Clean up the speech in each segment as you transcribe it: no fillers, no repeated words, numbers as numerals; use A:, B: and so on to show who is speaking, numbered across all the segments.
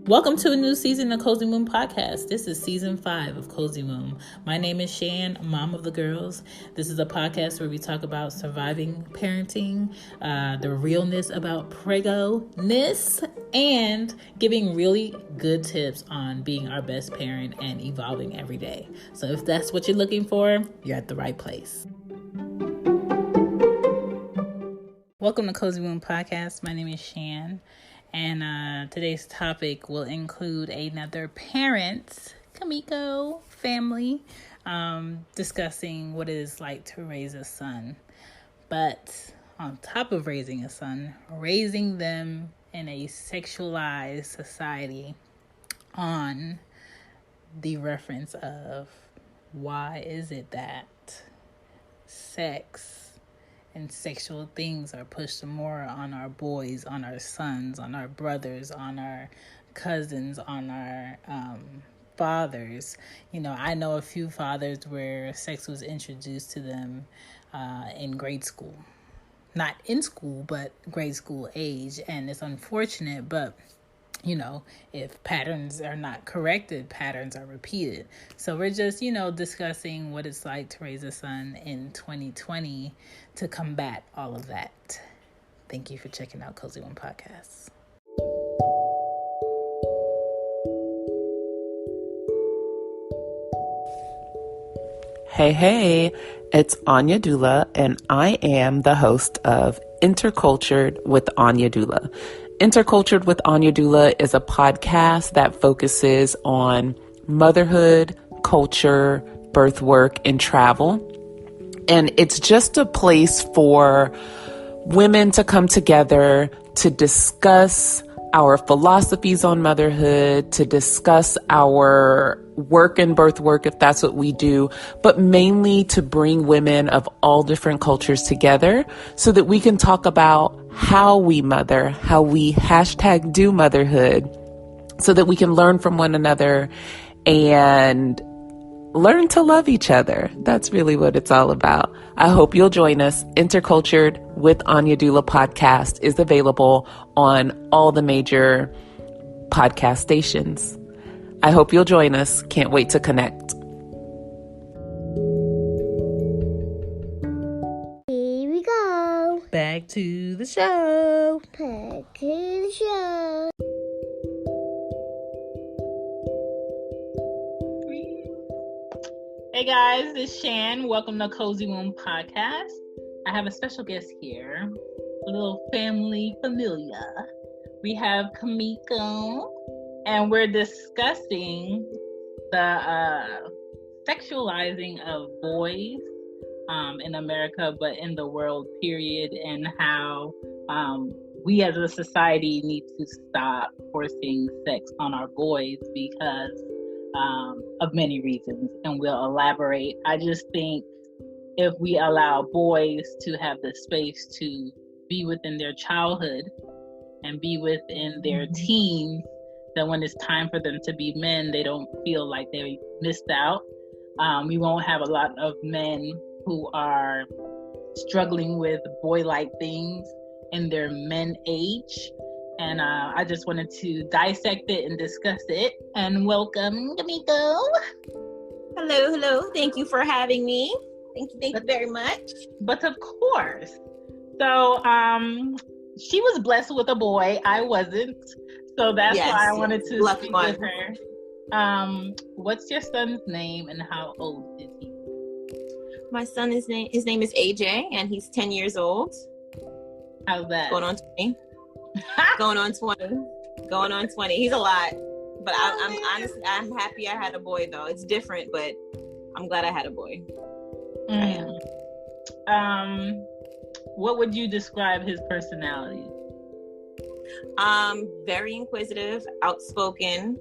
A: Welcome to a new season of Cozy Womb Podcast. This is season 5 of Cozy Womb. My name is Shan, mom of the girls. This is a podcast where we talk about surviving parenting, the realness about preggo-ness, and giving really good tips on being our best parent and evolving every day. So if that's what you're looking for, you're at the right place. Welcome to Cozy Womb Podcast. My name is Shan. And today's topic will include another parent, Kimiko, family, discussing what it is like to raise a son. But on top of raising a son, raising them in a sexualized society on the reference of why is it that sex and sexual things are pushed more on our boys, on our sons, on our brothers, on our cousins, on our fathers. You know, I know a few fathers where sex was introduced to them in grade school. Not in school, but grade school age. And it's unfortunate, but you know, if patterns are not corrected, patterns are repeated. So we're just, discussing what it's like to raise a son in 2020 to combat all of that. Thank you for checking out Cozy One Podcast.
B: Hey, it's Anya Dula, and I am the host of Intercultured with Anya Dula. Intercultured with Anya Dula is a podcast that focuses on motherhood, culture, birth work, and travel. And it's just a place for women to come together to discuss our philosophies on motherhood, to discuss our work and birth work, if that's what we do, but mainly to bring women of all different cultures together so that we can talk about how we mother, how we #do motherhood, so that we can learn from one another and learn to love each other. That's really what it's all about. I hope you'll join us. Intercultured with Anya Dula podcast is available on all the major podcast stations. I hope you'll join us. Can't wait to connect.
C: Here we go.
A: Back to the show.
C: Back to the show.
A: Hey guys, it's Shan. Welcome to Cozy Womb Podcast. I have a special guest here, a little family familia. We have Kimiko, and we're discussing the sexualizing of boys in America, but in the world, period, and how we as a society need to stop forcing sex on our boys because of many reasons, and we'll elaborate. I just think if we allow boys to have the space to be within their childhood and be within their teens, that when it's time for them to be men, they don't feel like they missed out. We won't have a lot of men who are struggling with boy-like things in their men age. And I just wanted to dissect it and discuss it. And welcome, Kimiko.
D: Hello. Thank you for having me. Thank you very much.
A: But of course. So she was blessed with a boy. I wasn't. So that's why I wanted to speak with her. What's your son's name and how old is he?
D: My son, his name is AJ, and he's 10 years old.
A: How's that?
D: Going on 20. Going on 20. He's a lot. But I'm honestly, I'm happy I had a boy, though. It's different, but I'm glad I had a boy. I am.
A: What would you describe his personality?
D: Very inquisitive, outspoken,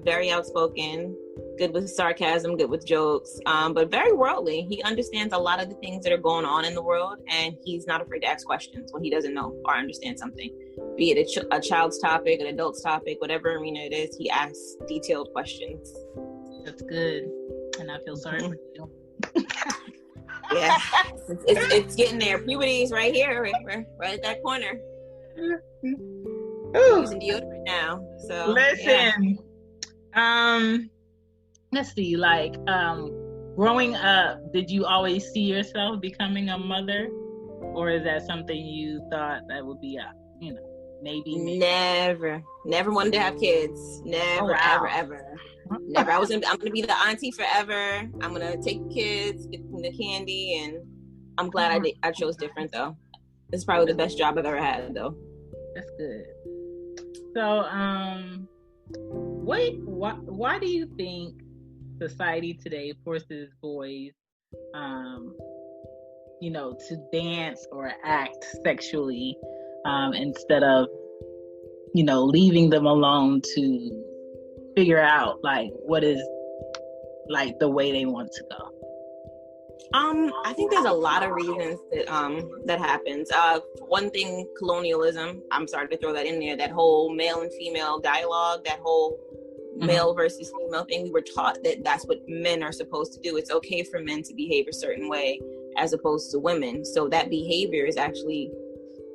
D: very outspoken, good with sarcasm, good with jokes, but very worldly. He understands a lot of the things that are going on in the world, and he's not afraid to ask questions when he doesn't know or understand something. Be it a child's topic, an adult's topic, whatever arena it is, he asks detailed questions.
A: That's good. And I feel sorry for you.
D: Yeah, it's getting there. Puberty is right here, right at that corner. I'm using deodorant now. So
A: listen, let's see, like, growing up, did you always see yourself becoming a mother, or is that something you thought that would be maybe?
D: Never wanted to have kids. Never, ever. Never. I'm gonna be the auntie forever. I'm gonna take the kids, get them the candy, and I'm glad I chose different though. It's probably the best job I've ever had though.
A: That's good. So, why do you think society today forces boys, to dance or act sexually, instead of, leaving them alone to figure out like what is like the way they want to go?
D: I think there's a lot of reasons that happens. One thing, colonialism. I'm sorry to throw that in there. That whole male and female dialogue, that whole male versus female thing. We were taught that that's what men are supposed to do. It's okay for men to behave a certain way as opposed to women. So that behavior is actually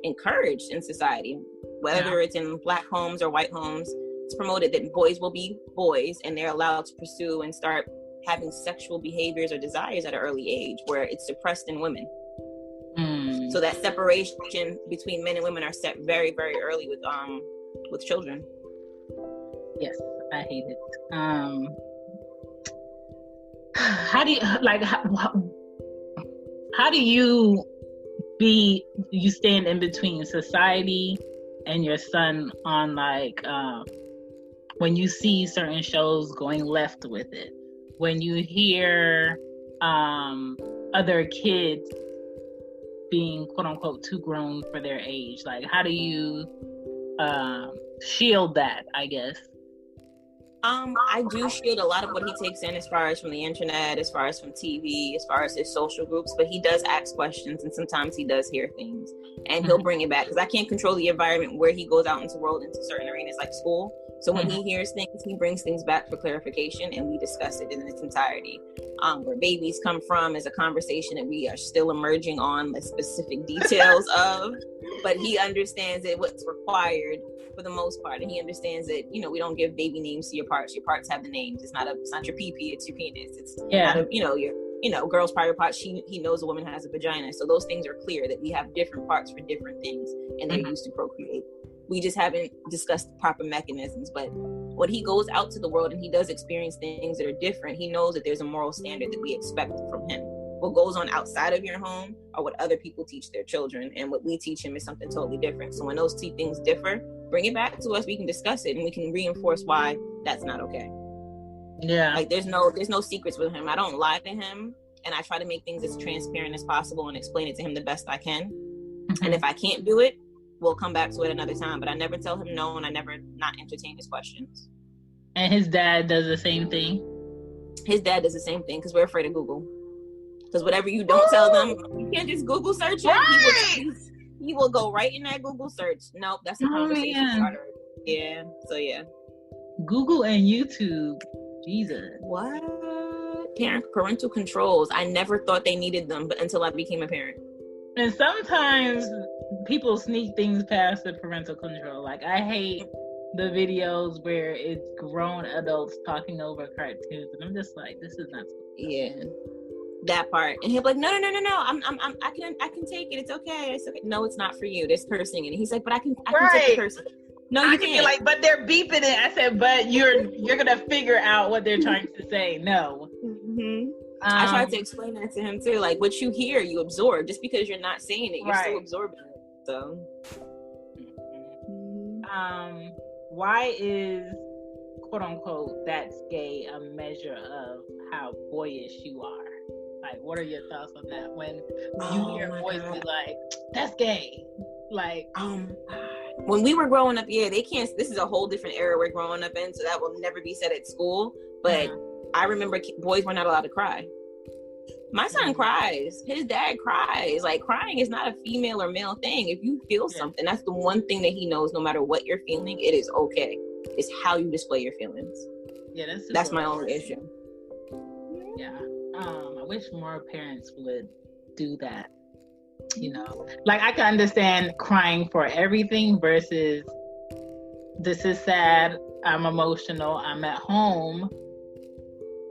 D: encouraged in society, whether it's in Black homes or white homes. It's promoted that boys will be boys and they're allowed to pursue and start having sexual behaviors or desires at an early age, where it's suppressed in women. So that separation between men and women are set very, very early with children.
A: Yes, I hate it. How do you stand in between society and your son on when you see certain shows going left with it, when you hear other kids being quote unquote too grown for their age? Like, how do you shield that, I guess?
D: I do shield a lot of what he takes in, as far as from the internet, as far as from TV, as far as his social groups, but he does ask questions, and sometimes he does hear things and he'll bring it back, because I can't control the environment where he goes out into the world, into certain arenas like school. So when he hears things, he brings things back for clarification, and we discuss it in its entirety. Where babies come from is a conversation that we are still emerging on the specific details of, but he understands that what's required for the most part, and he understands that, we don't give baby names to your parts. Your parts have the names. It's not your pee-pee, it's your penis. It's not your girl's private part. He knows a woman has a vagina. So those things are clear, that we have different parts for different things, and they're used to procreate. We just haven't discussed the proper mechanisms. But when he goes out to the world and he does experience things that are different, he knows that there's a moral standard that we expect from him. What goes on outside of your home are what other people teach their children, and what we teach him is something totally different. So when those two things differ, bring it back to us. We can discuss it, and we can reinforce why that's not okay.
A: Yeah.
D: Like, there's no secrets with him. I don't lie to him, and I try to make things as transparent as possible and explain it to him the best I can. And if I can't do it, we'll come back to it another time. But I never tell him no, and I never not entertain his questions.
A: And his dad does the same thing?
D: His dad does the same thing, because we're afraid of Google. Because whatever you don't tell them, you can't just Google search it. Right. He will go right in that Google search. Nope, that's a conversation starter. Yeah, so yeah.
A: Google and YouTube. Jesus.
D: What? Parental controls. I never thought they needed them, but until I became a parent.
A: And sometimes people sneak things past the parental control. Like, I hate the videos where it's grown adults talking over cartoons, and I'm just like, this is not.
D: Yeah, that part. And he'll be like, no. I can take it. It's okay. No, it's not for you. There's cursing, and he's like, but I can take the cursing. No, you can't.
A: Be like, but they're beeping it. I said, but you're gonna figure out what they're trying to say. No.
D: I tried to explain that to him too. Like, what you hear, you absorb. Just because you're not saying it, you're still absorbing it. So,
A: why is quote unquote that's gay a measure of how boyish you are? Like, what are your thoughts on that? When you hear boys be like, that's gay. Like,
D: when we were growing up, they can't. This is a whole different era we're growing up in, so that will never be said at school. But I remember boys were not allowed to cry. My son cries. His dad cries. Like, crying is not a female or male thing. If you feel something, that's the one thing that he knows. No matter what you're feeling, it is okay. It's how you display your feelings.
A: Yeah,
D: that's my only issue.
A: Yeah, I wish more parents would do that. Like, I can understand crying for everything versus this is sad, I'm emotional, I'm at home,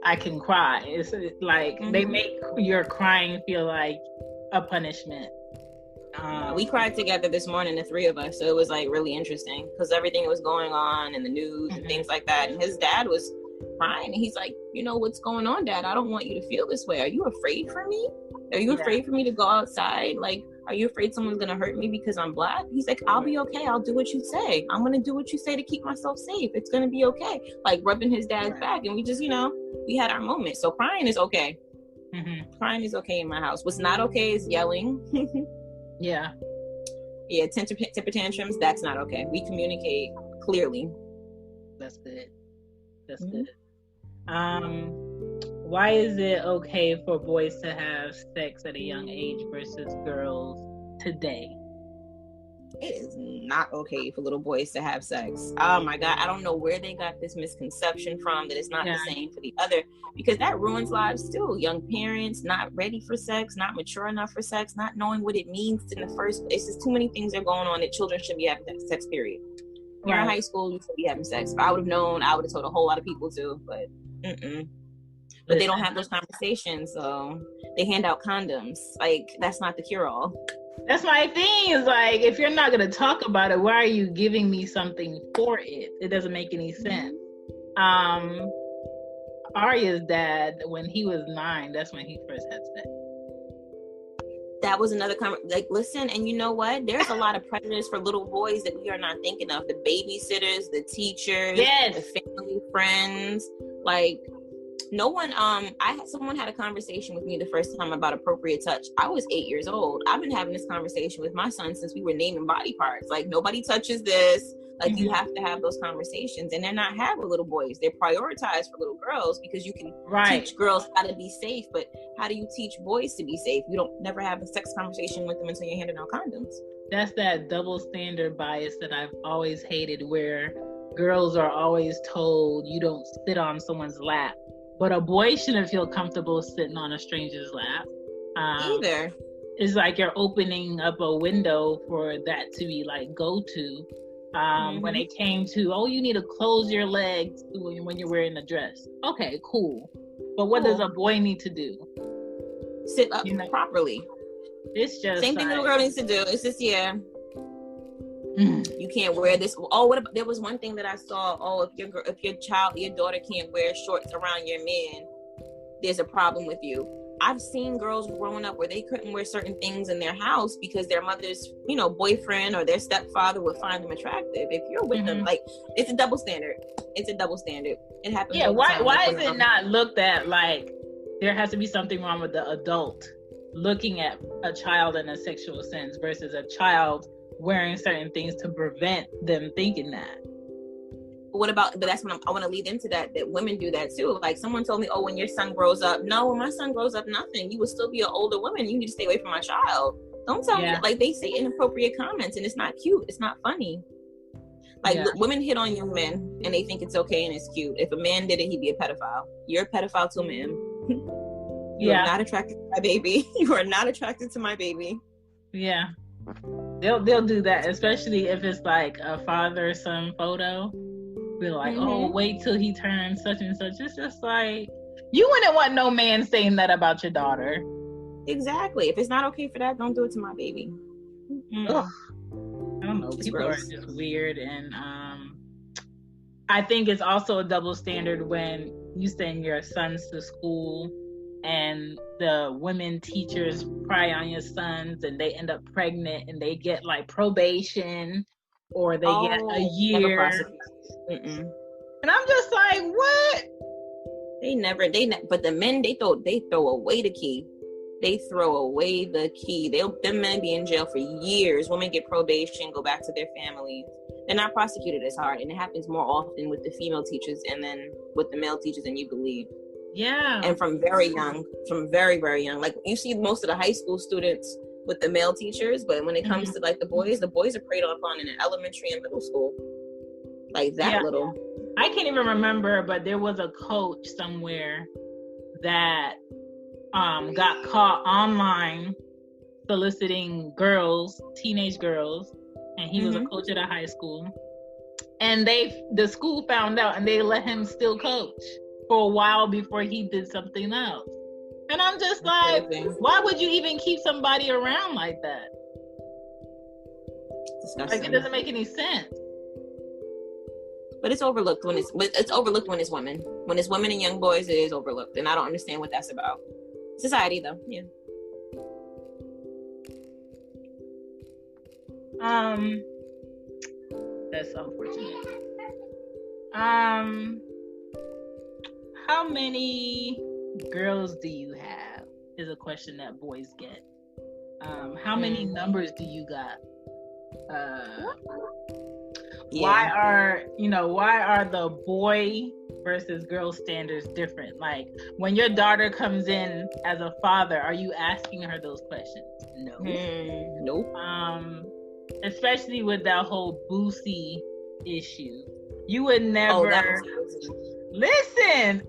A: I can cry. It's like they make your crying feel like a punishment.
D: We cried together this morning, the three of us, so it was like really interesting because everything was going on in the news and things like that, and his dad was crying and he's like, you know, what's going on, Dad? I don't want you to feel this way. Are you afraid for me? Are you afraid for me to go outside? Like, are you afraid someone's gonna hurt me because I'm Black? He's like, I'll be okay. I'll do what you say. I'm gonna do what you say to keep myself safe. It's gonna be okay. Like rubbing his dad's back, and we just, you know, we had our moment. So crying is okay. Crying is okay in my house. What's not okay is yelling. Yeah, temper tantrums, that's not okay. We communicate clearly.
A: That's good. That's good. Why is it okay for boys to have sex at a young age versus girls today?
D: It is not okay for little boys to have sex. Oh my God, I don't know where they got this misconception from that it's not the same for the other, because that ruins lives too. Young parents not ready for sex, not mature enough for sex, not knowing what it means in the first place. There's too many things are going on that children should be having sex, period. When you're in high school, you should be having sex. If I would have known, I would have told a whole lot of people too, but But they don't have those conversations, so they hand out condoms. Like, that's not the cure-all.
A: That's my thing, is like, if you're not going to talk about it, why are you giving me something for it? It doesn't make any sense. Arya's dad, when he was 9, that's when he first had sex.
D: That was another like, listen, and you know what? There's a lot of predators for little boys that we are not thinking of. The babysitters, the teachers, the family friends. Like, no one, someone had a conversation with me the first time about appropriate touch. I was 8 years old. I've been having this conversation with my son since we were naming body parts. Like, nobody touches this. Like, you have to have those conversations, and they're not had with little boys. They're prioritized for little girls because you can teach girls how to be safe, but how do you teach boys to be safe? You don't never have a sex conversation with them until you're handing out condoms.
A: That's that double standard bias that I've always hated, where girls are always told you don't sit on someone's lap, but a boy shouldn't feel comfortable sitting on a stranger's lap.
D: Either.
A: It's like you're opening up a window for that to be like go-to. When it came to, oh, you need to close your legs when you're wearing a dress. Okay, cool. But what does a boy need to do?
D: Sit up properly.
A: It's just
D: same thing a little girl needs to do. It's just, you can't wear this. Oh, what about, there was one thing that I saw. Oh, if your daughter can't wear shorts around your man, there's a problem with you. I've seen girls growing up where they couldn't wear certain things in their house because their mother's, boyfriend or their stepfather would find them attractive. If you're with them, like, it's a double standard. It's a double standard. It happens.
A: Yeah. Why is it not looked at like there has to be something wrong with the adult looking at a child in a sexual sense versus a child wearing certain things to prevent them thinking that?
D: But that's when I want to lead into that women do that too. Like, someone told me, oh, when your son grows up. No, when my son grows up, nothing. You will still be an older woman. You need to stay away from my child. Don't tell me. Like, they say inappropriate comments and it's not cute. It's not funny. Like, women hit on young men and they think it's okay and it's cute. If a man did it, he'd be a pedophile. You're a pedophile too, ma'am. You are not attracted to my baby. You are not attracted to my baby.
A: Yeah. They'll do that, especially if it's like a father-son photo. Be like, oh, wait till he turns such and such. It's just like, you wouldn't want no man saying that about your daughter.
D: Exactly. If it's not okay for that, don't do it to my baby.
A: Ugh. I don't know. It's people gross. Are just weird, and I think it's also a double standard when you send your sons to school and the women teachers pry on your sons and they end up pregnant and they get like probation or they get a year. And I'm just like, what? But the men, they throw away the key. They throw away the key. Them men be in jail for years. Women get probation, go back to their families. They're not prosecuted as hard, and it happens more often with the female teachers and then with the male teachers than you believe. Yeah.
D: And from very, very young. Like, you see most of the high school students with the male teachers, but when it comes to like the boys are preyed upon in elementary and middle school. Like that little.
A: I can't even remember, but there was a coach somewhere that got caught online soliciting girls, teenage girls, and he was a coach at a high school. and the school found out, and they let him still coach for a while before he did something else. And I'm just like, why would you even keep somebody around like that?
D: Disgusting.
A: Like, it doesn't make any sense.
D: But it's overlooked when it's women. When it's women and young boys, it is overlooked, and I don't understand what that's about. Society, though, yeah.
A: That's unfortunate. How many girls do you have? Is a question that boys get. How many numbers do you got? Why are the boy versus girl standards different? Like, when your daughter comes in as a father, are you asking her those questions? No.
D: Nope.
A: Especially with that whole Boosie issue, you would never listen.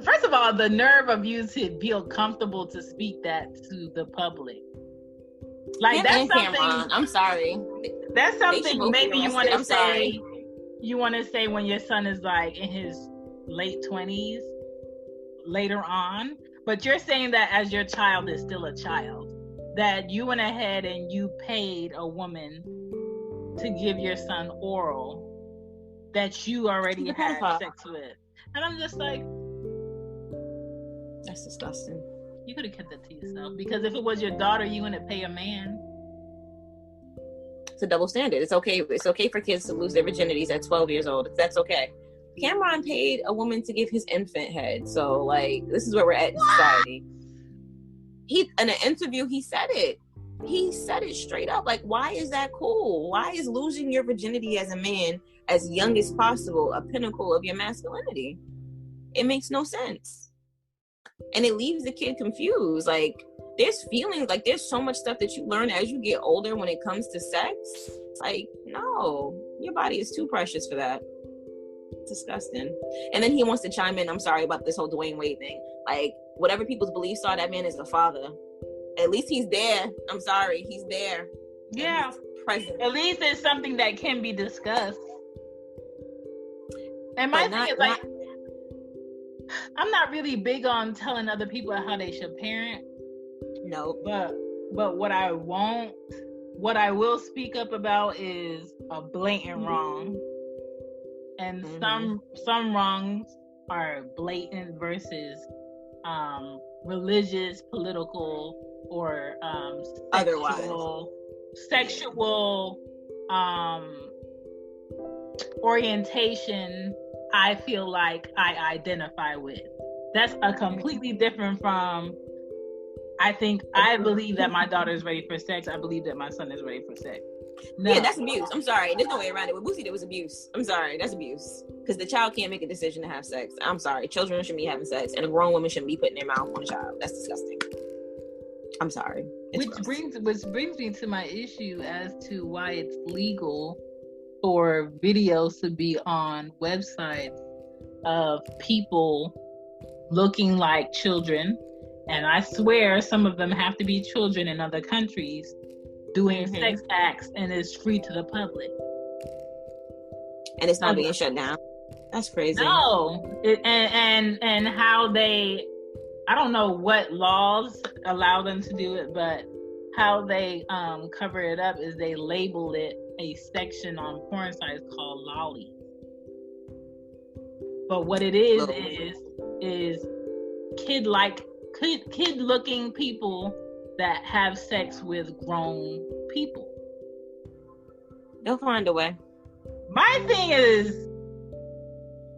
A: First of all, the nerve of you to feel comfortable to speak that to the public. Like, that's something.
D: Cameron, I'm sorry.
A: That's something maybe you want to say. You want to say when your son is like in his late 20s, later on. But you're saying that as your child is still a child, that you went ahead and you paid a woman to give your son oral that you already had sex with. And I'm just like,
D: that's disgusting.
A: You could have kept that to yourself, because if it was your daughter, you wouldn't pay a man.
D: It's a double standard. It's okay. It's okay for kids to lose their virginities at 12 years old. That's okay. Cameron paid a woman to give his infant head. So, like, this is where we're at in society. In an interview, he said it. He said it straight up. Like, why is that cool? Why is losing your virginity as a man, as young as possible, a pinnacle of your masculinity? It makes no sense. And it leaves the kid confused. Like, there's feelings, like, there's so much stuff that you learn as you get older when it comes to sex. Like, no, your body is too precious for that. It's disgusting. And then he wants to chime in. I'm sorry about this whole Dwayne Wade thing. Like, whatever people's beliefs are, that man is the father. At least he's there. I'm sorry, he's there.
A: Yeah,
D: present. At
A: least it's something that can be discussed. And my thing is, like, I'm not really big on telling other people how they should parent.
D: No.
A: But what I will speak up about is a blatant wrong. And some wrongs are blatant versus religious, political, or sexual orientation. I feel like I identify with. That's a completely different from, I believe that my daughter is ready for sex. I believe that my son is ready for sex. No.
D: Yeah, that's abuse. I'm sorry. There's no way around it. What Boosie did was abuse. I'm sorry. That's abuse. Because the child can't make a decision to have sex. I'm sorry. Children shouldn't be having sex. And a grown woman shouldn't be putting their mouth on a child. That's disgusting. I'm sorry. Which
A: brings me to my issue as to why it's legal for videos to be on websites of people looking like children. And I swear some of them have to be children in other countries doing sex acts, and it's free to the public.
D: And it's not being shut down. That's crazy.
A: No. And how they, I don't know what laws allow them to do it, but how they cover it up is they label it a section on porn sites called lolly. But what it is kid looking people that have sex with grown people.
D: They'll find a way.
A: My thing is,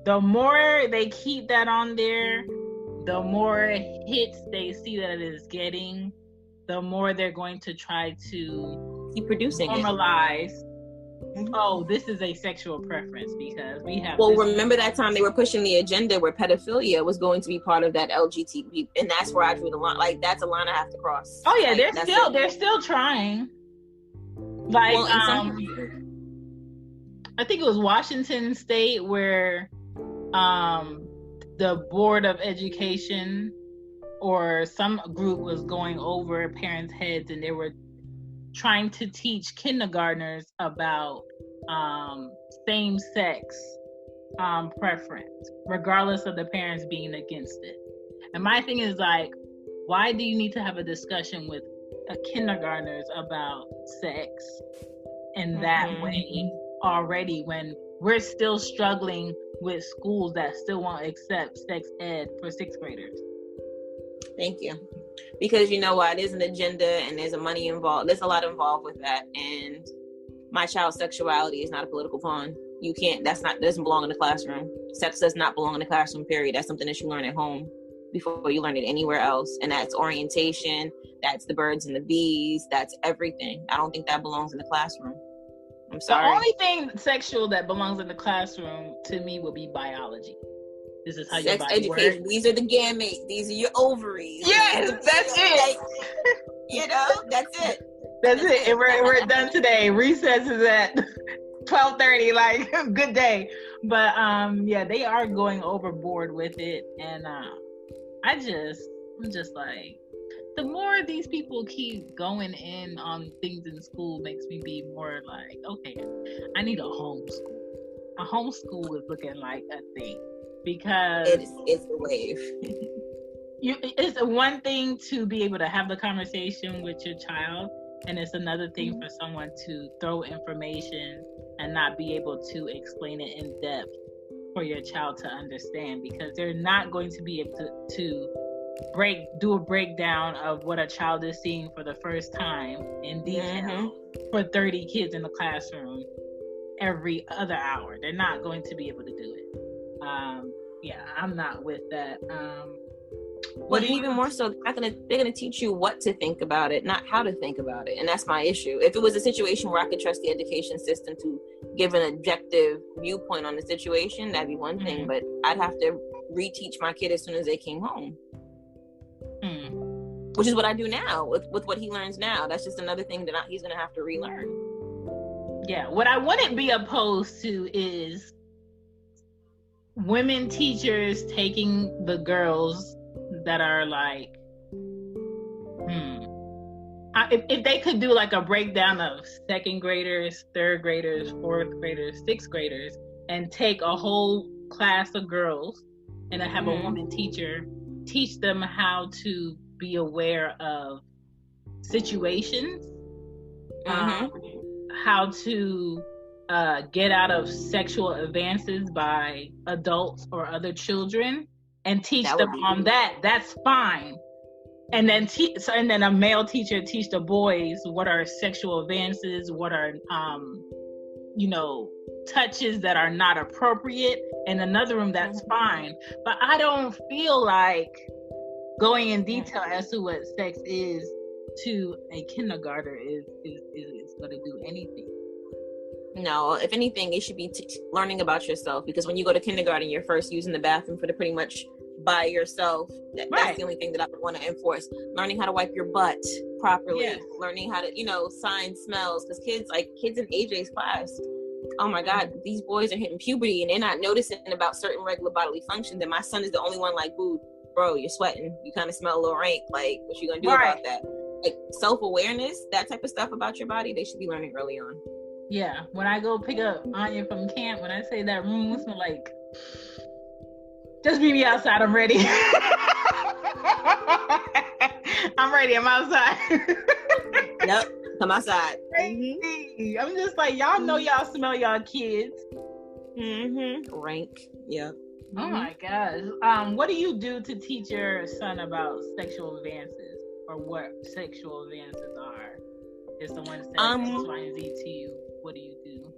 A: the more they keep that on there, the more hits they see that it is getting, the more they're going to try to
D: keep producing
A: normalize. Oh, this is a sexual preference because we have.
D: Well, remember that time they were pushing the agenda where pedophilia was going to be part of that LGBT, and that's where I drew the line. Like, that's a line I have to cross.
A: Oh yeah, like, they're still trying. Like, I think it was Washington State where the Board of Education or some group was going over parents' heads, and they were trying to teach kindergartners about same sex preference, regardless of the parents being against it. And my thing is like, why do you need to have a discussion with kindergartners about sex in that way already, when we're still struggling with schools that still won't accept sex ed for sixth graders?
D: Thank you. Because you know what, there's an agenda and there's a money involved. There's a lot involved with that. And my child's sexuality is not a political pawn. You can't, doesn't belong in the classroom. Sex does not belong in the classroom, period. That's something that you learn at home before you learn it anywhere else. And that's orientation, that's the birds and the bees, that's everything. I don't think that belongs in the classroom. I'm sorry.
A: The only thing sexual that belongs in the classroom to me would be biology. This is how
D: sex
A: your body
D: education.
A: works.
D: These are the gametes. These are your ovaries.
A: Yes, that's it.
D: You know, that's it.
A: That's it. And we're done today. Recess is at 12:30. Like, good day. But yeah, they are going overboard with it, and I'm just like, the more these people keep going in on things in school makes me be more like, okay, I need a homeschool. A homeschool is looking like a thing, because
D: it's a wave.
A: It's one thing to be able to have the conversation with your child, and it's another thing for someone to throw information and not be able to explain it in depth for your child to understand, because they're not going to be able to do a breakdown of what a child is seeing for the first time in detail for 30 kids in the classroom every other hour. They're not going to be able to do it. Yeah, I'm not with that.
D: Well, even more so, they're gonna teach you what to think about it, not how to think about it. And that's my issue. If it was a situation where I could trust the education system to give an objective viewpoint on the situation, that'd be one thing. But I'd have to reteach my kid as soon as they came home. Which is what I do now with what he learns now. That's just another thing that he's gonna have to relearn.
A: Yeah, what I wouldn't be opposed to is women teachers taking the girls that are like, if they could do like a breakdown of second graders, third graders, fourth graders, sixth graders, and take a whole class of girls and have a woman teacher teach them how to be aware of situations, how to get out of sexual advances by adults or other children, and teach them on that. That's fine. And then and then a male teacher teach the boys what are sexual advances, what are touches that are not appropriate. In another room, that's fine. But I don't feel like going in detail as to what sex is to a kindergartner is going to do anything.
D: No, if anything, it should be learning about yourself, because when you go to kindergarten, you're first using the bathroom for the pretty much by yourself. That's the only thing that I would want to enforce. Learning how to wipe your butt properly, learning how to, signs, smells, because kids in AJ's class, oh my God, these boys are hitting puberty and they're not noticing about certain regular bodily functions. And my son is the only one like, boo, bro, you're sweating. You kind of smell a little rank. Like, what you gonna do about that? Like, self-awareness, that type of stuff about your body, they should be learning early on.
A: Yeah, when I go pick up Anya from camp, when I say that room smell like, just meet me outside, I'm ready. I'm ready, I'm outside.
D: Yep, come outside.
A: I'm just like, y'all know y'all smell y'all kids.
D: Rank, yeah.
A: Oh my gosh. What do you do to teach your son about sexual advances, or what sexual advances are? If someone says X, Y, and Z to you, what do you do?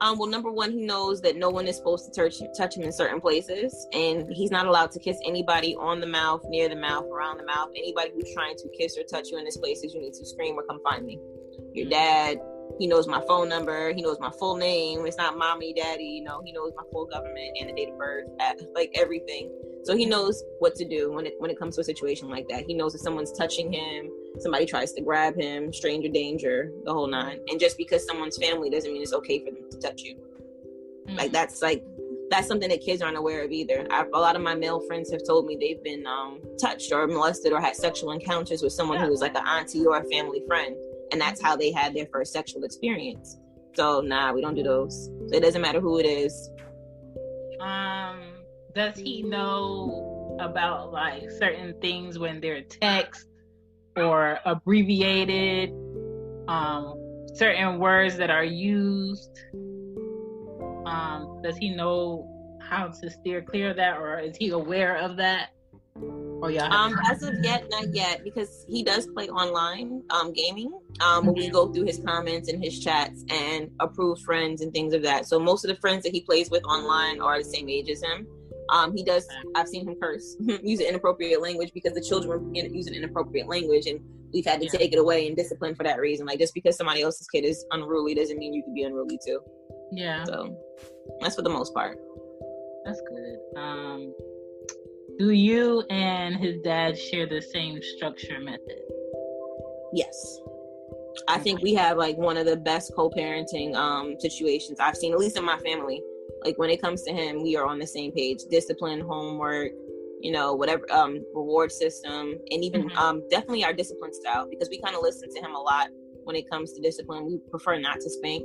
D: Well, number one, he knows that no one is supposed to touch him in certain places, and he's not allowed to kiss anybody on the mouth, near the mouth, around the mouth. Anybody who's trying to kiss or touch you in this places, you need to scream or come find me. Your dad, he knows my phone number, he knows my full name. It's not mommy, daddy, he knows my full government and the date of birth, like everything. So he knows what to do when it comes to a situation like that. He knows if someone's touching him, somebody tries to grab him, stranger danger, the whole nine. And just because someone's family doesn't mean it's okay for them to touch you. That's something that kids aren't aware of either. A lot of my male friends have told me they've been touched or molested or had sexual encounters with someone who was like an auntie or a family friend. And that's how they had their first sexual experience. So we don't do those. So it doesn't matter who it is.
A: Does he know about like certain things when they're text or abbreviated? Certain words that are used. Does he know how to steer clear of that, or is he aware of that? Or
D: as of yet, not yet, because he does play online gaming. Where we go through his comments and his chats and approved friends and things of that. So most of the friends that he plays with online are the same age as him. He does. I've seen him curse, use inappropriate language because the children were using inappropriate language, and we've had to take it away and discipline for that reason. Like, just because somebody else's kid is unruly doesn't mean you can be unruly too.
A: Yeah.
D: So that's for the most part.
A: That's good. Do you and his dad share the same structure method?
D: Yes. I think we have like one of the best co-parenting situations I've seen, at least in my family. Like, when it comes to him, we are on the same page. Discipline, homework, whatever, reward system, and even definitely our discipline style, because we kind of listen to him a lot when it comes to discipline. We prefer not to spank.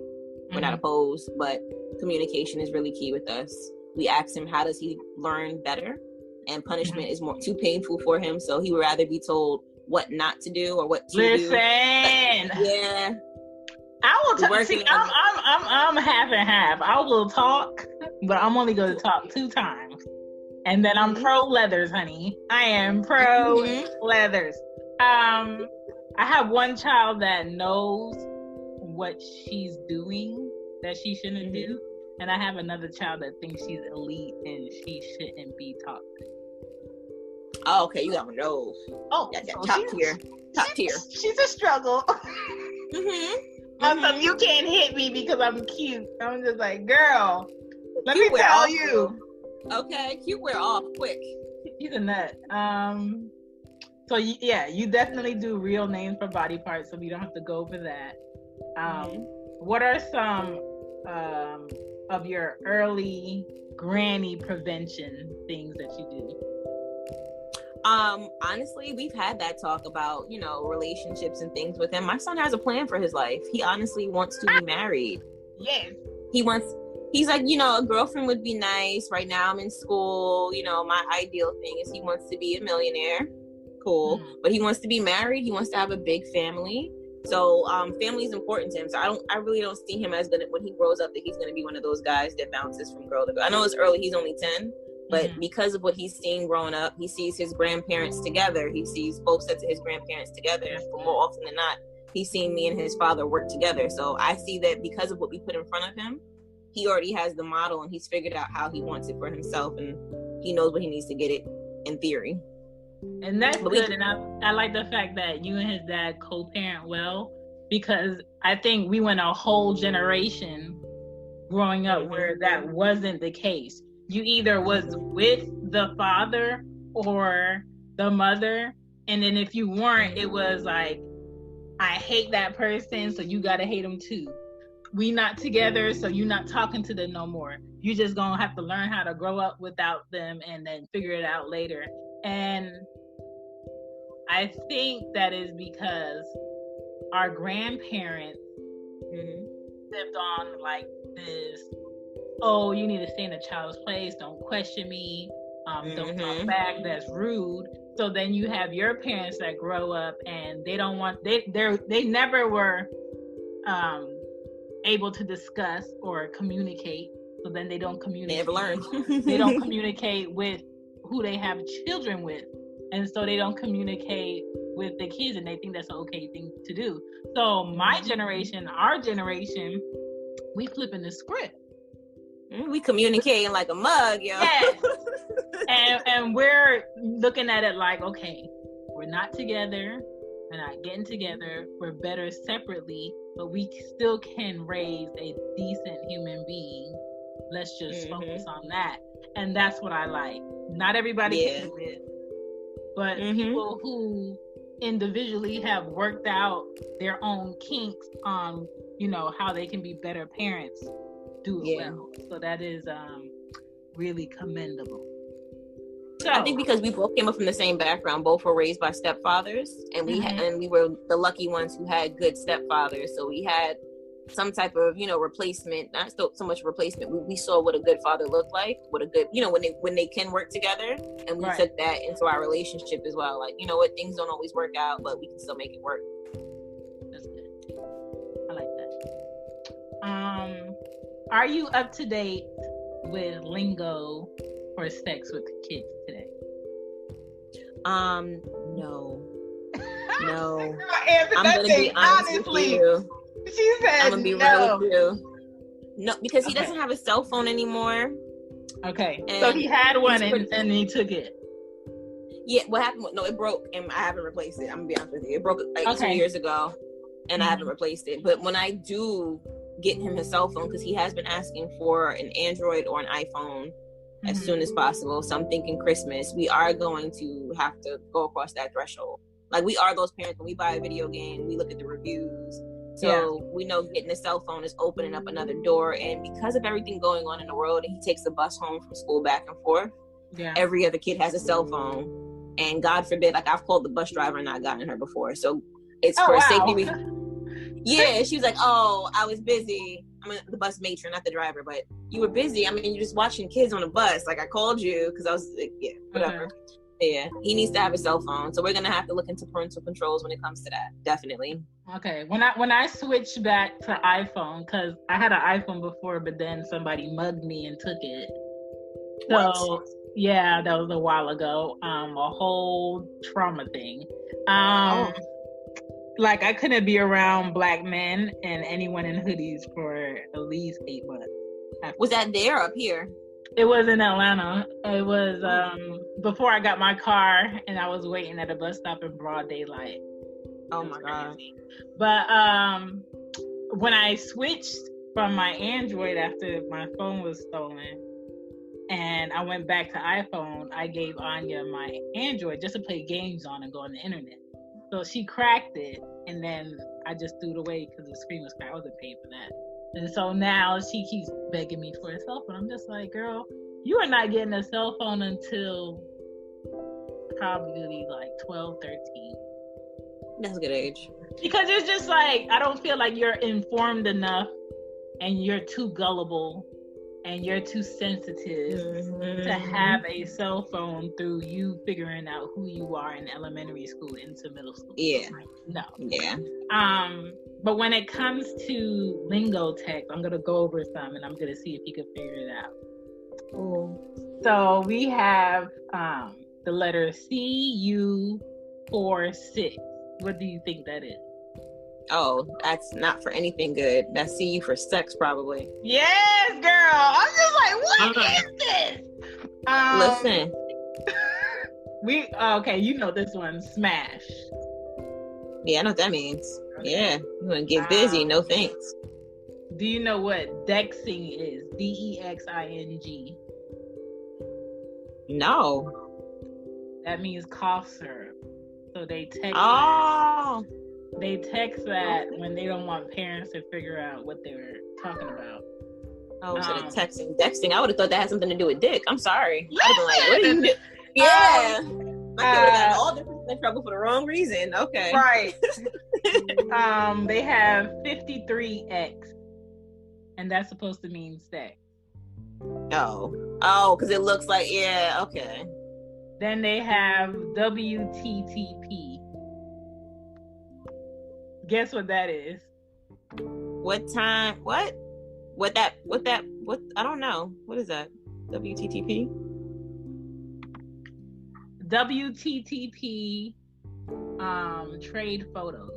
D: We're not opposed, but communication is really key with us. We ask him, how does he learn better? And punishment is too painful for him, so he would rather be told what not to do or what to do.
A: Listen,
D: yeah,
A: I will talk. See, I'm half and half. I will talk, but I'm only going to talk 2 times, and then I'm pro leathers, honey. I am pro leathers. I have one child that knows what she's doing that she shouldn't do, and I have another child that thinks she's elite and she shouldn't be talked to.
D: Oh, okay, you got one of those.
A: Oh,
D: yeah, top tier.
A: She's a struggle. So you can't hit me because I'm cute. I'm just like, girl, let me tell you.
D: Okay, cute wear off quick.
A: She's a nut. So you definitely do real names for body parts, so we don't have to go over that. What are some of your early granny prevention things that you do?
D: Honestly, we've had that talk about, relationships and things with him. My son has a plan for his life. He honestly wants to be married.
A: Yes.
D: He's like, a girlfriend would be nice. Right now I'm in school. My ideal thing is he wants to be a millionaire. Cool. But he wants to be married. He wants to have a big family. So family is important to him. So I really don't see him as when he grows up that he's gonna be one of those guys that bounces from girl to girl. I know it's early, he's only 10, but because of what he's seen growing up, he sees his grandparents together. He sees both sets of his grandparents together. And more often than not, he's seen me and his father work together. So I see that because of what we put in front of him, he already has the model and he's figured out how he wants it for himself, and he knows what he needs to get it in theory.
A: And that's good. And I like the fact that you and his dad co-parent well, because I think we went a whole generation growing up where that wasn't the case. You either was with the father or the mother, and then if you weren't, it was like, I hate that person, so you gotta hate them too. We not together, so you not talking to them no more. You just gonna have to learn how to grow up without them and then figure it out later. And I think that is because our grandparents lived on like this, oh, you need to stay in a child's place, don't question me, don't talk back, that's rude. So then you have your parents that grow up and they don't want, they never were able to discuss or communicate. So then they don't communicate.
D: They never learned.
A: They don't communicate with who they have children with. And so they don't communicate with the kids, and they think that's an okay thing to do. So my generation, our generation, we flipping the script.
D: We communicating like a mug, yo.
A: Yes. and we're looking at it like, okay, we're not together, we're not getting together, we're better separately, but we still can raise a decent human being. Let's just focus on that. And that's what I like. Not everybody can do it, but people who individually have worked out their own kinks on, how they can be better parents, do it well. So that is really commendable. So,
D: I think because we both came up from the same background, both were raised by stepfathers, and we were the lucky ones who had good stepfathers. So we had some type of, replacement, not so much replacement. We saw what a good father looked like, what a good, when they can work together, and we took that into our relationship as well. Like, things don't always work out, but we can still make it work.
A: That's good. I like that. Are you up to date with lingo for sex with the kids today?
D: No. No.
A: I'm gonna be honest with you. She said
D: I'm gonna be real with you. No, because he doesn't have a cell phone anymore.
A: Okay. So he had one and he took it.
D: Yeah, what happened? No, it broke and I haven't replaced it. I'm gonna be honest with you. It broke like 2 years ago and I haven't replaced it. But when I do get him his cell phone, because he has been asking for an Android or an iPhone as soon as possible. So I'm thinking Christmas, we are going to have to go across that threshold. Like, we are those parents, when we buy a video game, we look at the reviews. So we know getting a cell phone is opening up another door. And because of everything going on in the world, and he takes the bus home from school back and forth, every other kid has a cell phone. And God forbid, like, I've called the bus driver and not gotten her before. So it's for a safety reason. Yeah, she was like, oh, I was busy. I'm the bus matron, not the driver, but you were busy. I mean, you're just watching kids on a bus. Like, I called you because I was like, whatever. Yeah, he needs to have a cell phone. So we're going to have to look into parental controls when it comes to that. Definitely.
A: Okay. When I switched back to iPhone, because I had an iPhone before, but then somebody mugged me and took it. So, yeah, that was a while ago. A whole trauma thing. Like, I couldn't be around black men and anyone in hoodies for at least 8 months.
D: Was that there or up here?
A: It was in Atlanta. It was before I got my car, and I was waiting at a bus stop in broad daylight.
D: Oh my God.
A: But when I switched from my Android after my phone was stolen, and I went back to iPhone, I gave Anya my Android just to play games on and go on the internet. So she cracked it, and then I just threw it away because the screen was cracked. I wasn't paying for that. And so now she keeps begging me for a cell phone. I'm just like, girl, you are not getting a cell phone until probably like 12, 13.
D: That's a good age.
A: Because it's just like, I don't feel like you're informed enough, and you're too gullible, and you're too sensitive to have a cell phone through you figuring out who you are in elementary school into middle school.
D: Yeah.
A: No.
D: Yeah.
A: But when it comes to lingo text, I'm going to go over some, and I'm going to see if you can figure it out.
D: Ooh.
A: So we have the letter CU46. What do you think that is?
D: Oh, that's not for anything good. That's CU for sex, probably.
A: Yes, girl. I'm just like, what is this?
D: Listen.
A: Okay, you know this one, smash.
D: Yeah, I know what that means. Okay. Yeah, you want to get busy, no thanks.
A: Do you know what dexing is? DEXING.
D: No.
A: That means cough syrup. So they text.
D: Oh.
A: They text that when they don't want parents to figure out what they were talking about.
D: Oh, so they're texting. I would have thought that had something to do with dick. I'm sorry. I'd have been like, what are you doing? Yeah. My kid would have got all different in trouble for the wrong reason. Okay.
A: Right. They have 53X, and that's supposed to mean sex.
D: Oh, because it looks like, yeah, okay.
A: Then they have WTTP. Guess what that is?
D: What time? What? I don't know. What is that? WTTP?
A: WTTP, trade photos.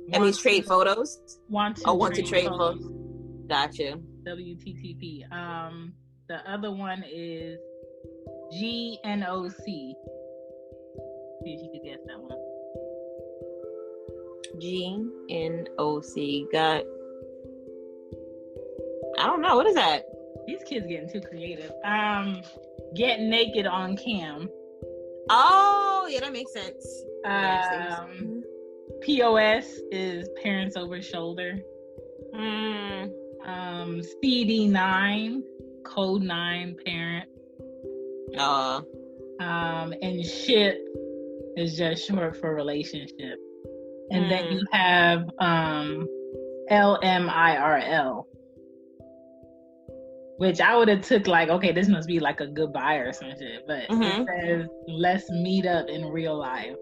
D: That means trade photos?
A: Want to trade photos.
D: Gotcha.
A: WTTP. The other one is GNOC. See if you could guess that one.
D: GNOC. I don't know. What is that?
A: These kids getting too creative. Get naked on cam.
D: Oh, yeah, that makes sense.
A: POS is parents over shoulder. CD9, code 9 parent. And ship is just short for relationship. And then you have Lmirl, which I would have took like, okay, this must be like a goodbye or some shit, but it says let's meet up in real life.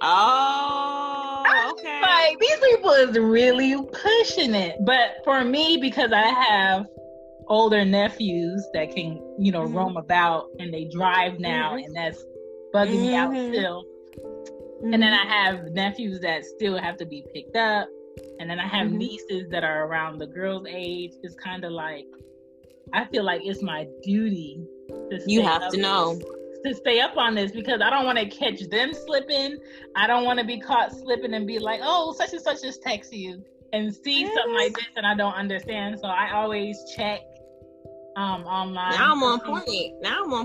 D: Oh, okay.
A: Like, these people is really pushing it. But for me, because I have older nephews that can, you know, roam about and they drive now, and that's bugging me out still. And then I have nephews that still have to be picked up. And then I have nieces that are around the girls' age. It's kind of like, I feel like it's my duty to
D: you have to know.
A: To stay up on this, because I don't want to catch them slipping. I don't want to be caught slipping and be like, oh, such and such just text you and see something like this and I don't understand. So I always check online.
D: Now I'm on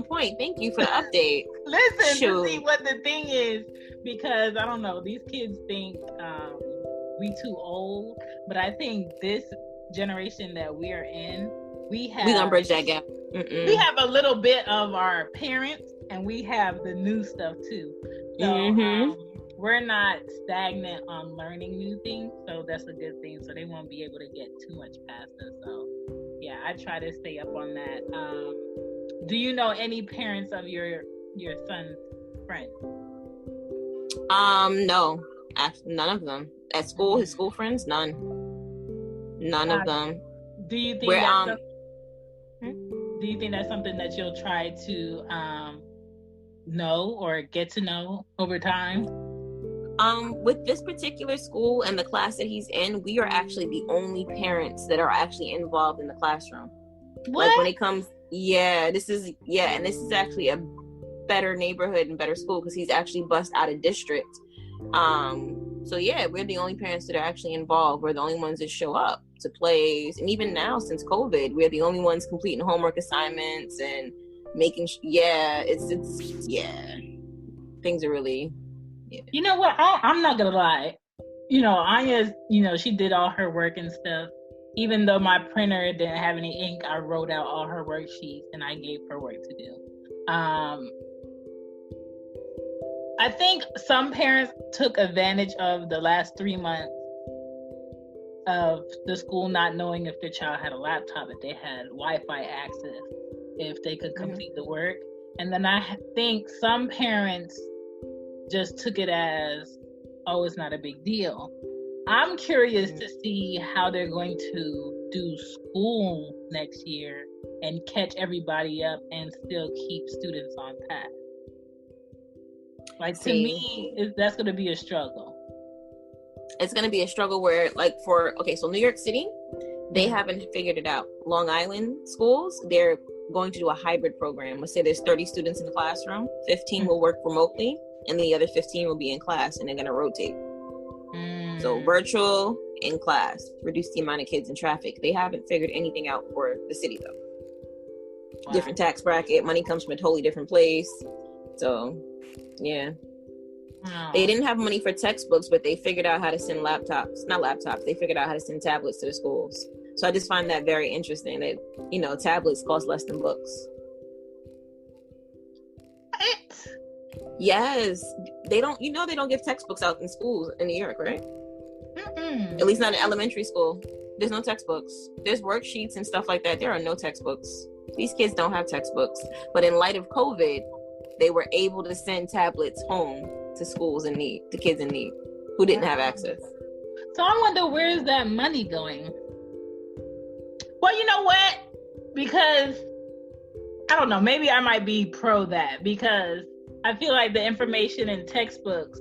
D: point. Thank you for the update.
A: Listen, to see what the thing is, because I don't know, these kids think we too old, but I think this generation that we are in, we gonna bridge that gap. We have a little bit of our parents, and we have the new stuff too. So we're not stagnant on learning new things, so that's a good thing. So they won't be able to get too much past us. So yeah, I try to stay up on that. Do you know any parents of your son's friends?
D: No, none of them. At school, his school friends, none of them.
A: Do you think do you think that's something that you'll try to know or get to know over time?
D: With this particular school and the class that he's in, we are actually the only parents that are actually involved in the classroom.
A: What?
D: Like when it comes, and this is actually a better neighborhood and better school because he's actually bused out of district. So yeah, we're the only parents that are actually involved. We're the only ones that show up to plays, and even now since COVID, we're the only ones completing homework assignments and making. Things are really. Yeah.
A: You know what? I'm not gonna lie. You know, Anya's. You know, she did all her work and stuff. Even though my printer didn't have any ink, I wrote out all her worksheets and I gave her work to do. I think some parents took advantage of the last 3 months of the school not knowing if their child had a laptop, if they had Wi-Fi access, if they could complete the work. And then I think some parents just took it as, oh, it's not a big deal. I'm curious to see how they're going to do school next year and catch everybody up and still keep students on task. Like, to me, that's going to be a struggle.
D: It's going to be a struggle where, so New York City, they haven't figured it out. Long Island schools, they're going to do a hybrid program. Let's say there's 30 students in the classroom, 15 will work remotely, and the other 15 will be in class, and they're going to rotate. So virtual, in class, reduce the amount of kids in traffic. They haven't figured anything out for the city, though. Wow. Different tax bracket, money comes from a totally different place. So, yeah. Wow. They didn't have money for textbooks, but they figured out how to send they figured out how to send tablets to the schools. So I just find that very interesting that, you know, tablets cost less than books.
A: What?
D: Yes. They don't give textbooks out in schools in New York, right? At least not in elementary school. There's no textbooks. There's worksheets and stuff like that. There are no textbooks. These kids don't have textbooks. But in light of COVID, they were able to send tablets home to schools in need, to kids in need who didn't have access.
A: So I wonder, where is that money going? Well, you know what? Because, I don't know, maybe I might be pro that, because I feel like the information in textbooks,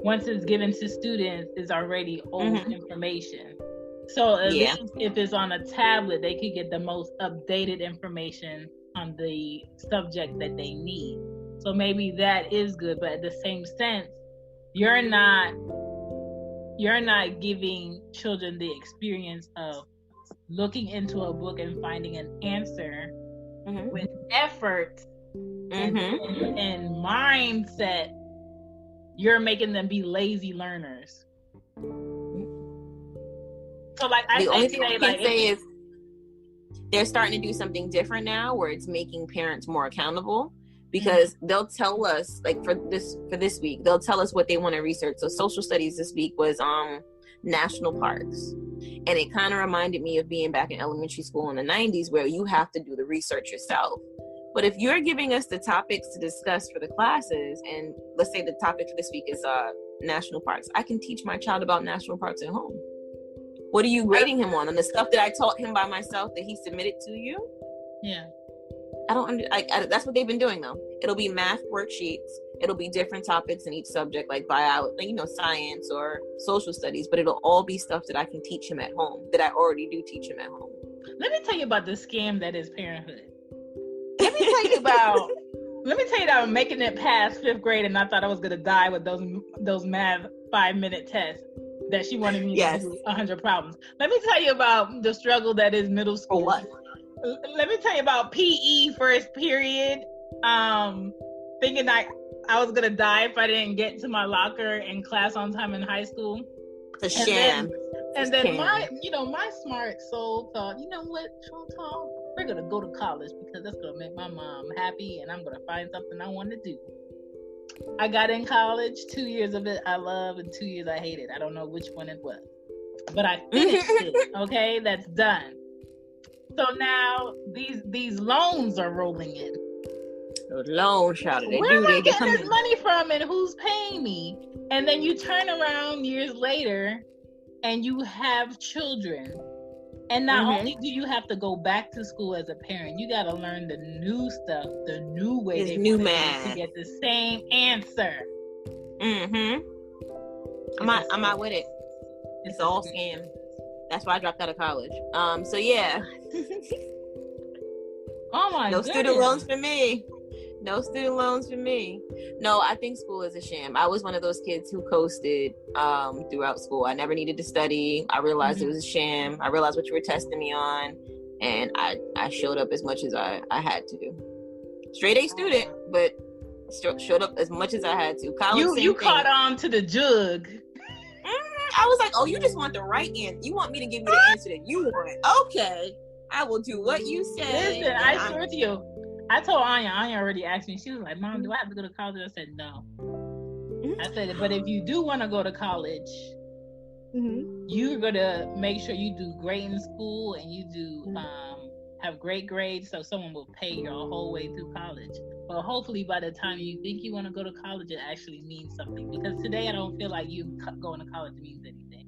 A: once it's given to students, is already old information. So at least if it's on a tablet, they could get the most updated information on the subject that they need. So maybe that is good, but at the same sense, you're not giving children the experience of looking into a book and finding an answer with effort and mindset. You're making them be lazy learners. So, like,
D: the only thing I can say is they're starting to do something different now, where it's making parents more accountable, because they'll tell us, like, for this week, they'll tell us what they want to research. So social studies this week was national parks. And it kind of reminded me of being back in elementary school in the 90s, where you have to do the research yourself. But if you're giving us the topics to discuss for the classes, and let's say the topic for this week is national parks, I can teach my child about national parks at home. What are you grading him on? And the stuff that I taught him by myself that he submitted to you?
A: Yeah.
D: That's what they've been doing though. It'll be math worksheets. It'll be different topics in each subject, like biology, science or social studies, but it'll all be stuff that I can teach him at home, that I already do teach him at home.
A: Let me tell you about the scam that is parenthood. Let me tell you that I'm making it past 5th grade and I thought I was going to die with those math 5-minute tests that she wanted me to do 100 problems. Let me tell you about the struggle that is middle school.
D: For what?
A: Let me tell you about PE first period. Thinking I was going to die if I didn't get to my locker in class on time in high school.
D: It's a sham.
A: And then my smart soul thought, you know what, Chantal? We're going to go to college because that's going to make my mom happy and I'm going to find something I want to do. I got in college, 2 years of it I love and 2 years I hated. I don't know which one it was. But I finished it, okay? That's done. So now these loans are rolling in.
D: Loan shouted.
A: Where am I getting this money from and who's paying me? And then you turn around years later and you have children. And not only do you have to go back to school as a parent, you got to learn the new stuff, the new way they
D: new
A: want
D: math
A: to get the same answer.
D: I'm not with it. It's all scam. That's why I dropped out of college. So yeah.
A: Oh my
D: No
A: goodness.
D: student loans for me. No student loans for me. No, I think school is a sham. I was one of those kids who coasted throughout school. I never needed to study. I realized it was a sham. I realized what you were testing me on. And I showed up as much as I had to. Straight A student, but showed up as much as I had to. College,
A: you caught on to the jug.
D: I was like, oh, you just want the right answer. You want me to give you the answer that you want. Okay. I will do what you say.
A: Listen, I swear to you. I told Anya already asked me. She was like, Mom, do I have to go to college? I said, no. I said, but if you do want to go to college, you're going to make sure you do great in school and you do have great grades so someone will pay your whole way through college. But hopefully by the time you think you want to go to college, it actually means something. Because today I don't feel like you going to college means anything.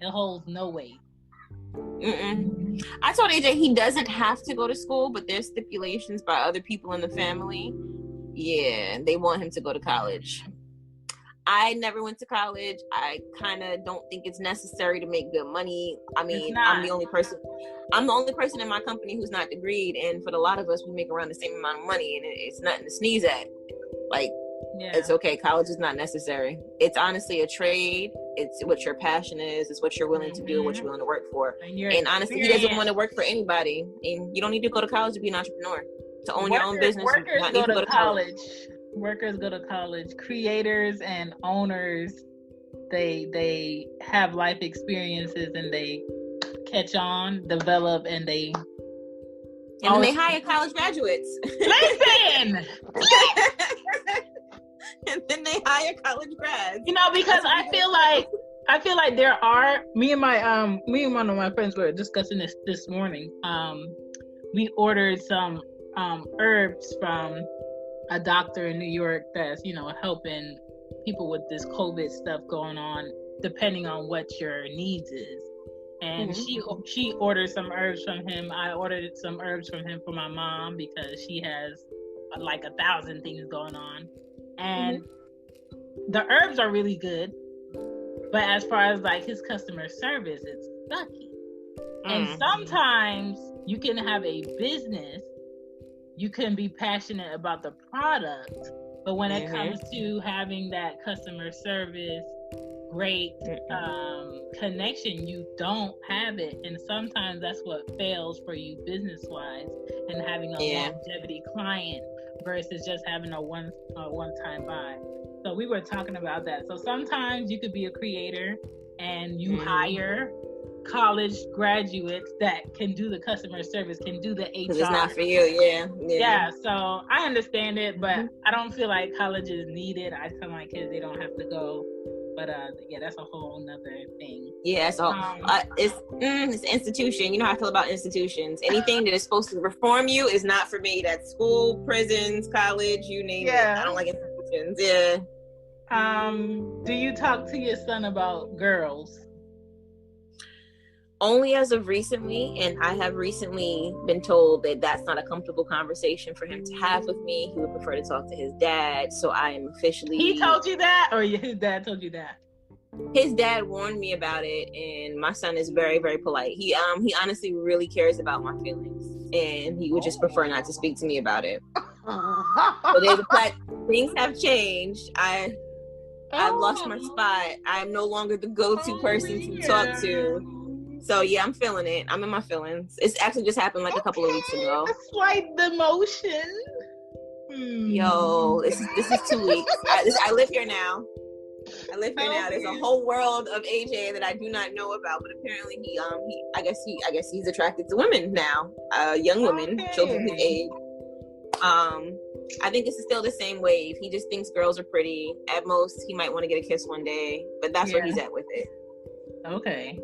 A: It holds no weight.
D: I told AJ he doesn't have to go to school, but there's stipulations by other people in the family. Yeah, they want him to go to college. I never went to college. I kind of don't think it's necessary to make good money. I mean, I'm the only person in my company who's not degreed, and for a lot of us, we make around the same amount of money, and it's nothing to sneeze at. Like, it's okay. College is not necessary. It's honestly a trade. It's what your passion is. It's what you're willing to do, what you're willing to work for. And honestly, he doesn't want to work for anybody. And you don't need to go to college to be an entrepreneur. To own your own business,
A: workers go to college. Workers go to college. Creators and owners, they have life experiences and they catch on, develop, and they
D: hire college graduates.
A: Listen.
D: And then they hire college grads.
A: Because I feel like there are me and one of my friends were discussing this morning. We ordered some herbs from a doctor in New York that's helping people with this COVID stuff going on, depending on what your needs is. And she ordered some herbs from him. I ordered some herbs from him for my mom because she has like 1,000 things going on. And the herbs are really good, but as far as like his customer service, it's sucky. And sometimes you can have a business, you can be passionate about the product, but when it comes to having that customer service, great connection, you don't have it. And sometimes that's what fails for you business-wise, and having a longevity client versus just having a one-time buy. So we were talking about that. So sometimes you could be a creator and you hire college graduates that can do the customer service, can do the HR.
D: Because it's not for you,
A: Yeah, so I understand it, but I don't feel like college is needed. I tell my kids they don't have to go. But yeah, that's a whole nother thing.
D: Yeah, so it's an institution. You know how I feel about institutions. Anything that is supposed to reform you is not for me. That's school, prisons, college, you name it. I don't like institutions. Yeah.
A: Do you talk to your son about girls?
D: Only as of recently, and I have recently been told that that's not a comfortable conversation for him to have with me. He would prefer to talk to his dad, so I am officially...
A: He told you that, or his dad told you that?
D: His dad warned me about it, and my son is very, very polite. He honestly really cares about my feelings, and he would just prefer not to speak to me about it. So things have changed. I've lost my spot. I'm no longer the go-to person to talk to. So yeah, I'm feeling it. I'm in my feelings. It's actually just happened like a couple of weeks ago.
A: Slight demotion.
D: Yo, this is 2 weeks. I live here now. There's a whole world of AJ that I do not know about, but apparently I guess he's attracted to women now. Young women, children his age. I think this is still the same wave. He just thinks girls are pretty. At most, he might want to get a kiss one day, but that's where he's at with it.
A: Okay.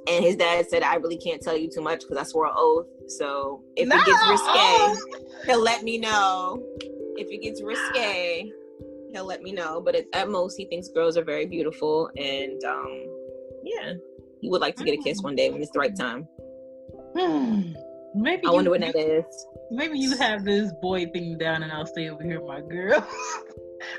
D: And his dad said, I really can't tell you too much because I swore an oath. So if it gets risque, he'll let me know. If it gets risque, he'll let me know. But at most, he thinks girls are very beautiful. And yeah, he would like to get a kiss one day when it's the right time.
A: Maybe
D: I wonder when that is.
A: Maybe you have this boy thing down and I'll stay over here with my girl.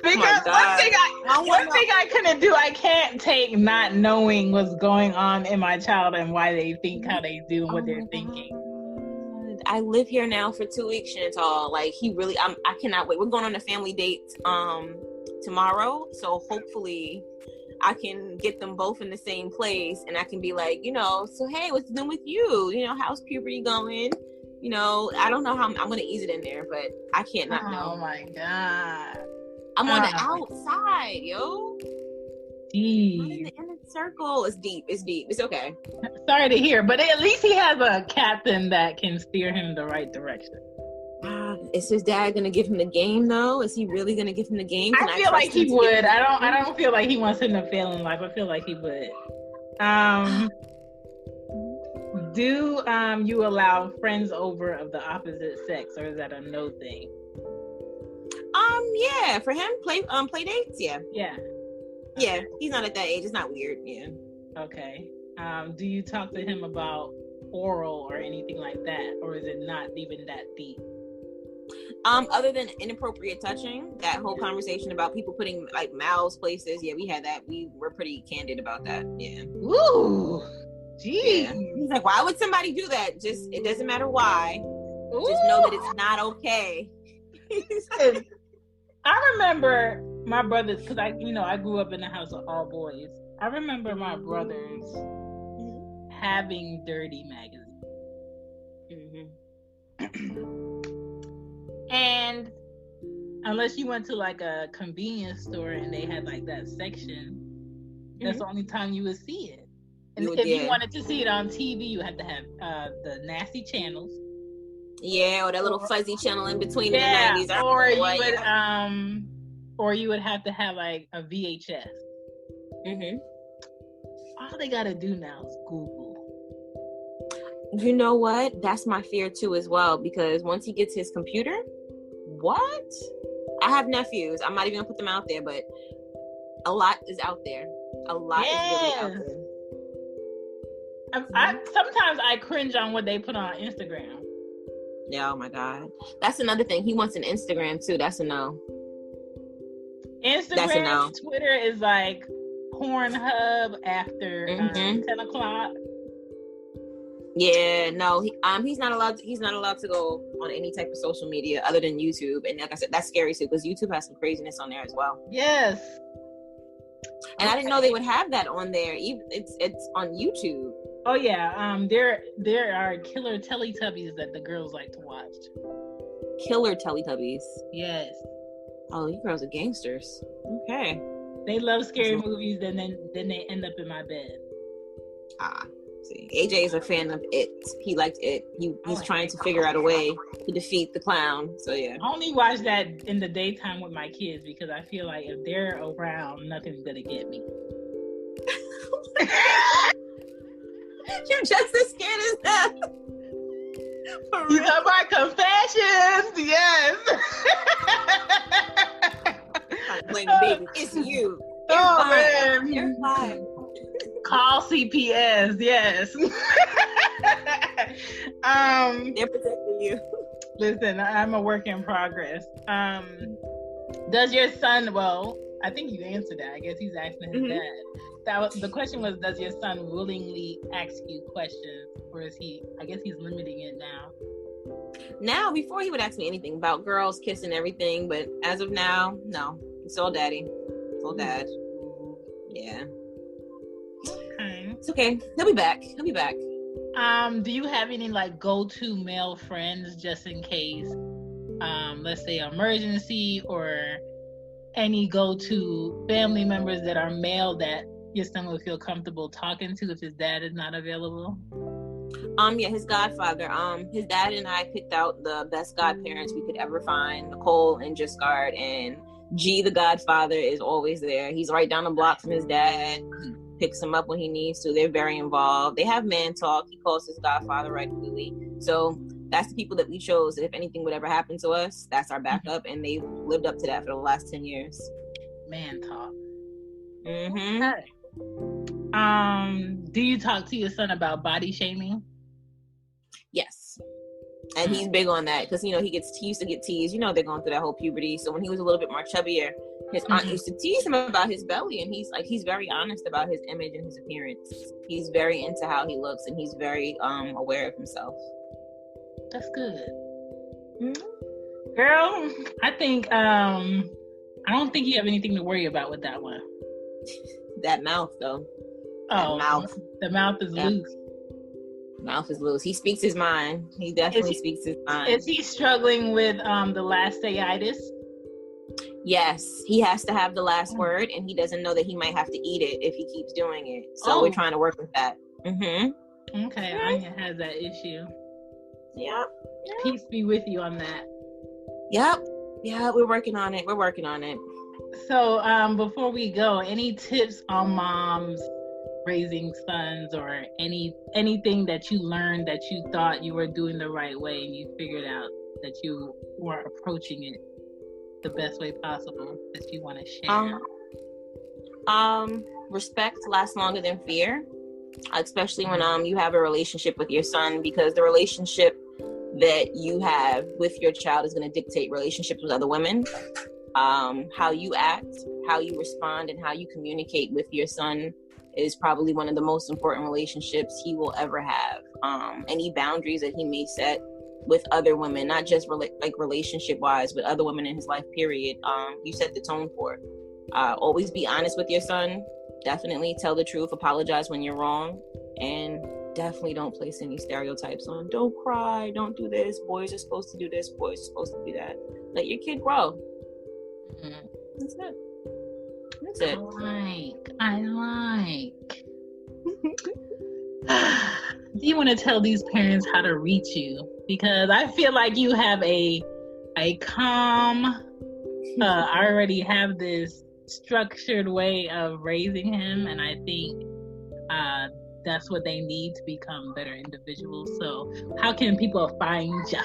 A: Because one thing I couldn't do, I can't take not knowing what's going on in my child and why they think how they do and what they're thinking.
D: I live here now for 2 weeks, Chantal. Like I cannot wait. We're going on a family date tomorrow, so hopefully I can get them both in the same place, and I can be like, so hey, what's new with you? How's puberty going? I don't know how I'm going to ease it in there, but I can't not know.
A: Oh my God.
D: I'm on the outside, yo.
A: Deep.
D: I'm in the inner circle. It's deep. It's okay.
A: Sorry to hear, but at least he has a captain that can steer him the right direction.
D: Is his dad going to give him the game, though? Is he really going to give him the game?
A: I feel like he would. I don't feel like he wants him to fail in life. I feel like he would. Do you allow friends over of the opposite sex, or is that a no thing?
D: Yeah, for him, play dates, yeah.
A: Yeah.
D: Yeah, he's not at that age. It's not weird, yeah.
A: Okay. Do you talk to him about oral or anything like that, or is it not even that deep?
D: Other than inappropriate touching, that whole conversation about people putting like mouths places, yeah, we had that. We were pretty candid about that, yeah.
A: Ooh, geez.
D: Yeah. He's like, why would somebody do that? Just, it doesn't matter why. Ooh. Just know that it's not okay.
A: I remember my brothers, because I grew up in a house of all boys. I remember my brothers having dirty magazines. And unless you went to like a convenience store and they had like that section, that's the only time you would see it. And if you wanted to see it on TV, you had to have the nasty channels.
D: Yeah, or that little fuzzy channell in between the 90s.
A: Or you would have to have like a VHS. All they gotta do now is Google.
D: You know what? That's my fear too as well, because once he gets his computer, what? I have nephews. I'm not even gonna put them out there, but a lot is out there. A lot is really out there.
A: Sometimes I cringe on what they put on Instagram.
D: Yeah, oh my God. That's another thing. He wants an Instagram too. That's a no.
A: Instagram, that's a no. Twitter is like Pornhub after 10 o'clock.
D: Yeah, no, he's not allowed to go on any type of social media other than YouTube. And like I said, that's scary too, because YouTube has some craziness on there as well.
A: Yes.
D: And I didn't know they would have that on there. It's on YouTube.
A: Oh yeah, there are killer Teletubbies that the girls like to watch.
D: Killer Teletubbies.
A: Yes.
D: Oh, you girls are gangsters. Okay.
A: They love scary movies, and then they end up in my bed.
D: See, AJ is a fan of It. He liked It. He's trying to figure out a way to defeat the clown. So yeah.
A: I only watch that in the daytime with my kids because I feel like if they're around, nothing's gonna get me.
D: You're just as scared as them.
A: You got my confessions, yes.
D: I'm blaming baby. It's you. You're fine.
A: Man.
D: You're fine.
A: Call CPS, yes.
D: They're protecting you.
A: Listen, I'm a work in progress. Does your son, well, I think you answered that. I guess he's asking his dad. The question was, does your son willingly ask you questions, or is he, I guess he's limiting it now?
D: Now, before he would ask me anything about girls, kissing, everything, but as of now, no. It's all daddy. It's all dad. Yeah.
A: Okay.
D: It's okay. He'll be back.
A: Do you have any like go-to male friends just in case, let's say emergency, or any go-to family members that are male that your son would feel comfortable talking to if his dad is not available?
D: Yeah, his godfather. His dad and I picked out the best godparents we could ever find, Nicole and Giscard, and G, the godfather, is always there. He's right down the block from his dad. He picks him up when he needs to. They're very involved. They have man talk. He calls his godfather regularly. So that's the people that we chose. If anything would ever happen to us, that's our backup, and they've lived up to that for the last 10 years.
A: Man talk.
D: Mm-hmm.
A: Okay. Do you talk to your son about body shaming?
D: Yes. And he's big on that because, he used to get teased. They're going through that whole puberty. So when he was a little bit more chubbier, his aunt used to tease him about his belly. And he's very honest about his image and his appearance. He's very into how he looks, and he's very aware of himself.
A: That's good. Mm-hmm. Girl, I think, I don't think you have anything to worry about with that one.
D: That mouth, though.
A: The mouth is loose.
D: Mouth is loose. He speaks his mind. He definitely speaks his mind.
A: Is he struggling with the lastaitis?
D: Yes, he has to have the last word, and he doesn't know that he might have to eat it if he keeps doing it. So we're trying to work with that. Mm-hmm.
A: Okay, Anya has that issue.
D: Yep.
A: Peace be with you on that.
D: Yep. Yeah, we're working on it.
A: So before we go, any tips on moms raising sons, or anything that you learned that you thought you were doing the right way and you figured out that you were approaching it the best way possible that you want to share?
D: Respect lasts longer than fear, especially when you have a relationship with your son, because the relationship that you have with your child is going to dictate relationships with other women. How you act, how you respond, and how you communicate with your son is probably one of the most important relationships he will ever have. Any boundaries that he may set with other women, not just relationship wise, but other women in his life, period, you set the tone for it. Always be honest with your son. Definitely tell the truth, apologize when you're wrong, and definitely don't place any stereotypes on. Don't cry, don't do this, boys are supposed to do this, boys are supposed to do that. Let your kid grow. Mm-hmm. That's it.
A: I like. Do you want to tell these parents how to reach you? Because I feel like you have a calm, I already have this structured way of raising him, and I think that's what they need to become better individuals. So how can people find you?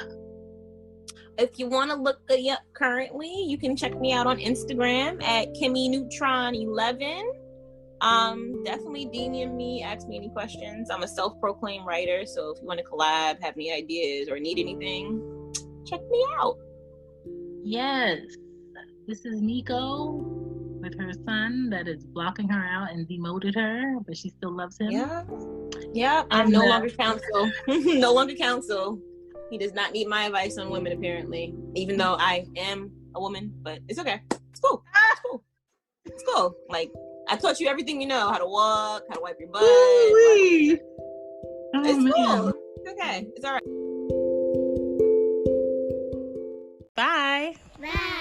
D: If you want to look me up currently, you can check me out on Instagram at KimmyNeutron11. Definitely DM me, ask me any questions. I'm a self-proclaimed writer, so if you want to collab, have any ideas, or need anything, check me out.
A: Yes. This is Nico with her son that is blocking her out and demoted her, but she still loves him.
D: Yeah. I'm no longer counsel. No longer counsel. He does not need my advice on women, apparently, even though I am a woman, but it's okay. It's cool. It's cool. Like, I taught you everything you know, how to walk, how to wipe your butt. It's cool. It's okay. It's all right.
B: Bye.
C: Bye.